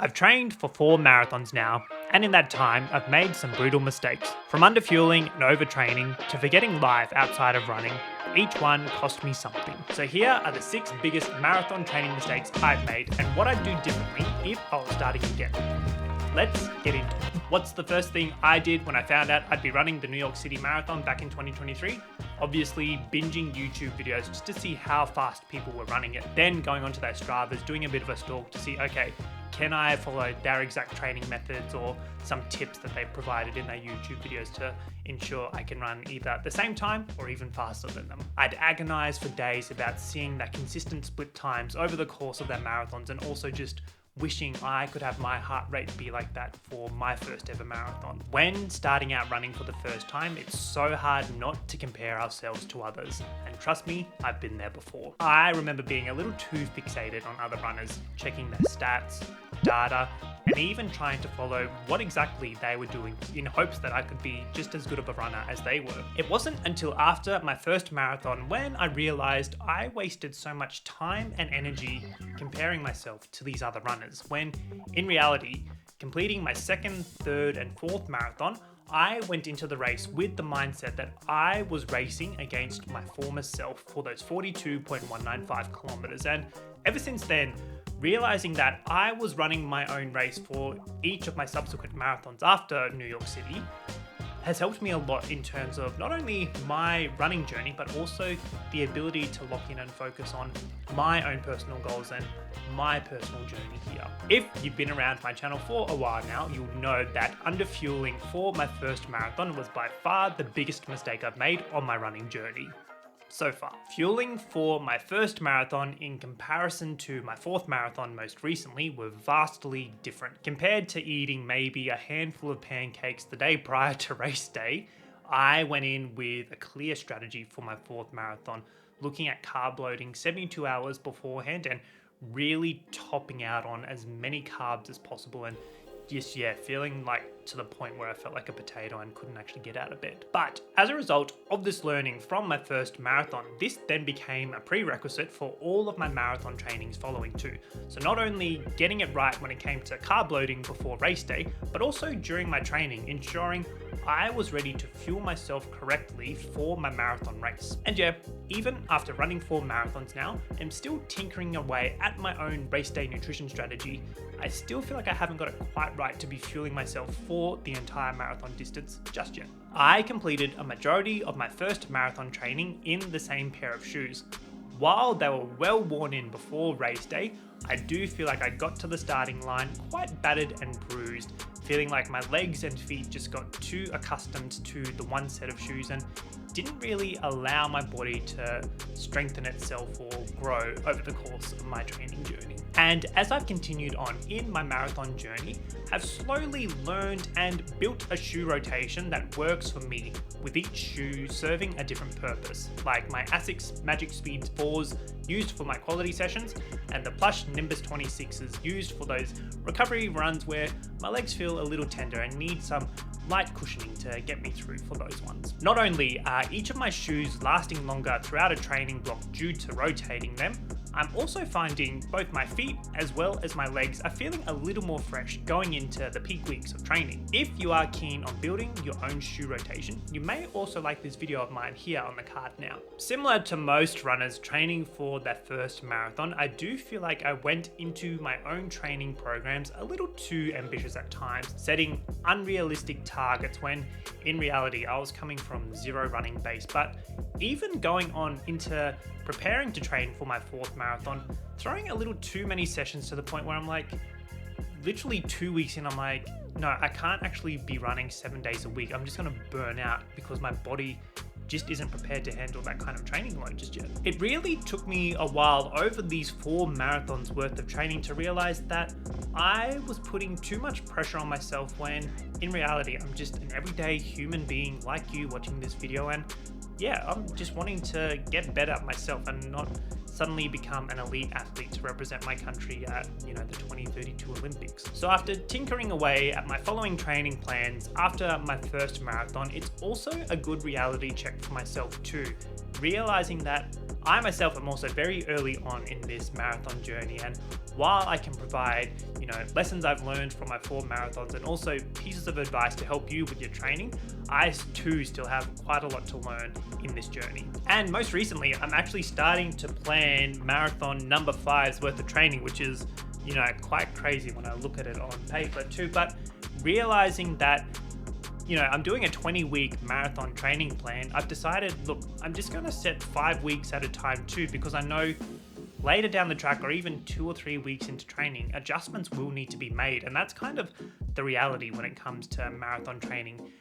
I've trained for 4 marathons now, and in that time, I've made some brutal mistakes. From underfueling and overtraining to forgetting life outside of running, each one cost me something. So here are the 6 biggest marathon training mistakes I've made and what I'd do differently if I was starting again. Let's get into it. What's the first thing I did when I found out I'd be running the New York City Marathon back in 2023? Obviously binging YouTube videos just to see how fast people were running it. Then going onto their Stravas, doing a bit of a stalk to see, okay, can I follow their exact training methods or some tips that they provided in their YouTube videos to ensure I can run either at the same time or even faster than them. I'd agonize for days about seeing that consistent split times over the course of their marathons and also just wishing I could have my heart rate be like that for my first ever marathon. When starting out running for the first time, it's so hard not to compare ourselves to others. And trust me, I've been there before. I remember being a little too fixated on other runners, checking their stats, data, and even trying to follow what exactly they were doing in hopes that I could be just as good of a runner as they were. It wasn't until after my first marathon when I realized I wasted so much time and energy comparing myself to these other runners, when in reality, completing my second, third, and fourth marathon, I went into the race with the mindset that I was racing against my former self for those 42.195 kilometers. And ever since then, realizing that I was running my own race for each of my subsequent marathons after New York City has helped me a lot in terms of not only my running journey, but also the ability to lock in and focus on my own personal goals and my personal journey here. If you've been around my channel for a while now, you'll know that underfueling for my first marathon was by far the biggest mistake I've made on my running journey so far. Fueling for my first marathon in comparison to my fourth marathon most recently were vastly different. Compared to eating maybe a handful of pancakes the day prior to race day, I went in with a clear strategy for my fourth marathon, looking at carb loading 72 hours beforehand and really topping out on as many carbs as possible and just, feeling like to the point where I felt like a potato and couldn't actually get out of bed. But as a result of this learning from my first marathon, this then became a prerequisite for all of my marathon trainings following too. So not only getting it right when it came to carb loading before race day, but also during my training, ensuring I was ready to fuel myself correctly for my marathon race. And even after running 4 marathons now, I'm still tinkering away at my own race day nutrition strategy. I still feel like I haven't got it quite right to be fueling myself for the entire marathon distance just yet. I completed a majority of my first marathon training in the same pair of shoes. While they were well worn in before race day, I do feel like I got to the starting line quite battered and bruised, feeling like my legs and feet just got too accustomed to the one set of shoes and didn't really allow my body to strengthen itself or grow over the course of my training journey. And as I've continued on in my marathon journey, I've slowly learned and built a shoe rotation that works for me, with each shoe serving a different purpose, like my Asics Magic Speed 4s used for my quality sessions, and the Plush Nimbus 26s used for those recovery runs where my legs feel a little tender and need some light cushioning to get me through for those ones. Not only are each of my shoes lasting longer throughout a training block due to rotating them, I'm also finding both my feet as well as my legs are feeling a little more fresh going into the peak weeks of training. If you are keen on building your own shoe rotation, you may also like this video of mine here on the card now. Similar to most runners training for their first marathon, I do feel like I went into my own training programs a little too ambitious at times, setting unrealistic targets when in reality I was coming from zero running base. But even going on into preparing to train for my fourth marathon, throwing a little too many sessions to the point where I'm like, literally 2 weeks in, I'm like, no, I can't actually be running 7 days a week. I'm just gonna burn out because my body just isn't prepared to handle that kind of training load just yet. It really took me a while over these 4 marathons worth of training to realize that I was putting too much pressure on myself when in reality, I'm just an everyday human being like you watching this video, and I'm just wanting to get better at myself and not suddenly become an elite athlete to represent my country at, the 2032 Olympics. So after tinkering away at my following training plans after my first marathon, it's also a good reality check for myself too, realizing that I myself am also very early on in this marathon journey, and while I can provide, lessons I've learned from my 4 marathons and also pieces of advice to help you with your training, I too still have quite a lot to learn in this journey. And most recently, I'm actually starting to plan marathon number 5's worth of training, which is, quite crazy when I look at it on paper too, but realizing that I'm doing a 20-week marathon training plan, I've decided, look, I'm just going to set 5 weeks at a time too, because I know later down the track or even 2 or 3 weeks into training, adjustments will need to be made. And that's kind of the reality when it comes to marathon training.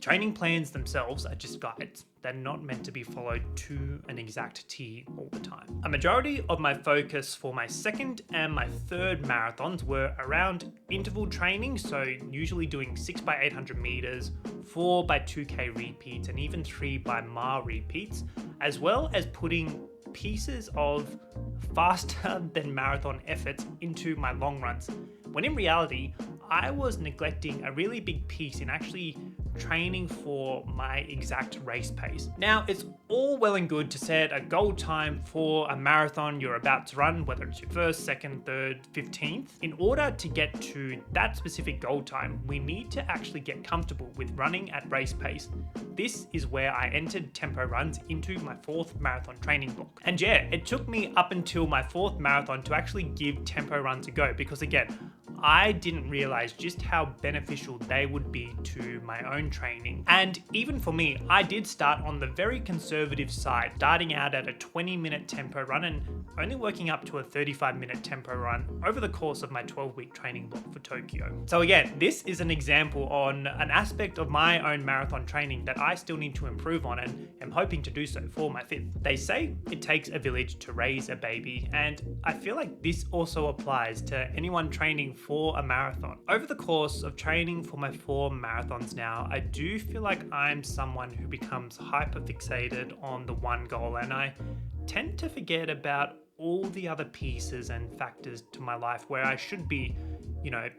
Training plans themselves are just guides. They're not meant to be followed to an exact T all the time. A majority of my focus for my 2nd and my 3rd marathons were around interval training, so usually doing 6 by 800 meters, 4 by 2K repeats, and even 3 by mile repeats, as well as putting pieces of faster than marathon efforts into my long runs, when in reality, I was neglecting a really big piece in actually training for my exact race pace. Now, it's all well and good to set a goal time for a marathon you're about to run, whether it's your 1st, 2nd, 3rd, 15th. In order to get to that specific goal time, we need to actually get comfortable with running at race pace. This is where I entered tempo runs into my 4th marathon training block. And yeah, it took me up until my 4th marathon to actually give tempo runs a go, because again, I didn't realize just how beneficial they would be to my own training. And even for me, I did start on the very conservative side, starting out at a 20-minute tempo run and only working up to a 35-minute tempo run over the course of my 12-week training block for Tokyo. So again, this is an example on an aspect of my own marathon training that I still need to improve on and am hoping to do so for my 5th. They say it takes a village to raise a baby, and I feel like this also applies to anyone training for a marathon. Over the course of training for my 4 marathons now, I do feel like I'm someone who becomes hyper fixated on the one goal, and I tend to forget about all the other pieces and factors to my life where I should be,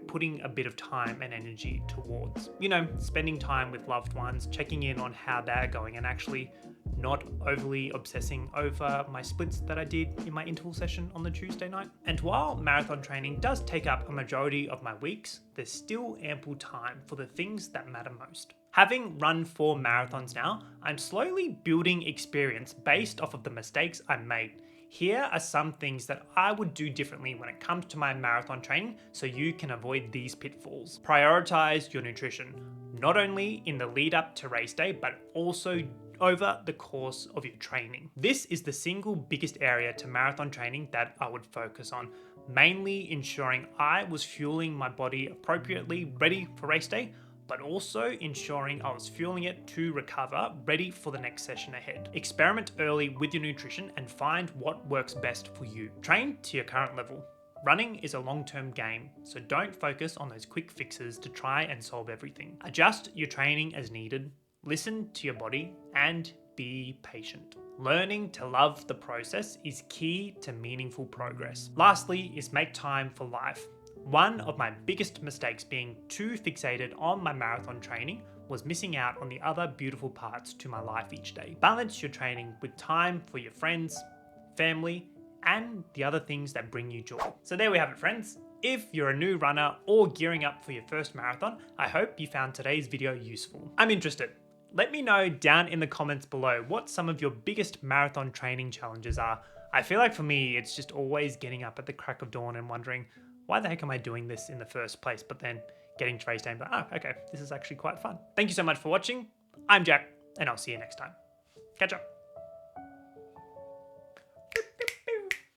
putting a bit of time and energy towards, spending time with loved ones, checking in on how they're going, and actually not overly obsessing over my splits that I did in my interval session on the Tuesday night. And while marathon training does take up a majority of my weeks, there's still ample time for the things that matter most. Having run 4 marathons now, I'm slowly building experience based off of the mistakes I made. Here are some things that I would do differently when it comes to my marathon training so you can avoid these pitfalls. Prioritize your nutrition, not only in the lead up to race day, but also over the course of your training. This is the single biggest area to marathon training that I would focus on, mainly ensuring I was fueling my body appropriately, ready for race day, but also ensuring I was fueling it to recover, ready for the next session ahead. Experiment early with your nutrition and find what works best for you. Train to your current level. Running is a long-term game, so don't focus on those quick fixes to try and solve everything. Adjust your training as needed, listen to your body, and be patient. Learning to love the process is key to meaningful progress. Lastly is make time for life. One of my biggest mistakes being too fixated on my marathon training was missing out on the other beautiful parts to my life each day. Balance your training with time for your friends, family, and the other things that bring you joy. So there we have it, friends. If you're a new runner or gearing up for your first marathon, I hope you found today's video useful. I'm interested. Let me know down in the comments below what some of your biggest marathon training challenges are. I feel like for me, it's just always getting up at the crack of dawn and wondering, why the heck am I doing this in the first place? But then getting to race day and be like, oh, okay, this is actually quite fun. Thank you so much for watching. I'm Jack, and I'll see you next time. Catch up.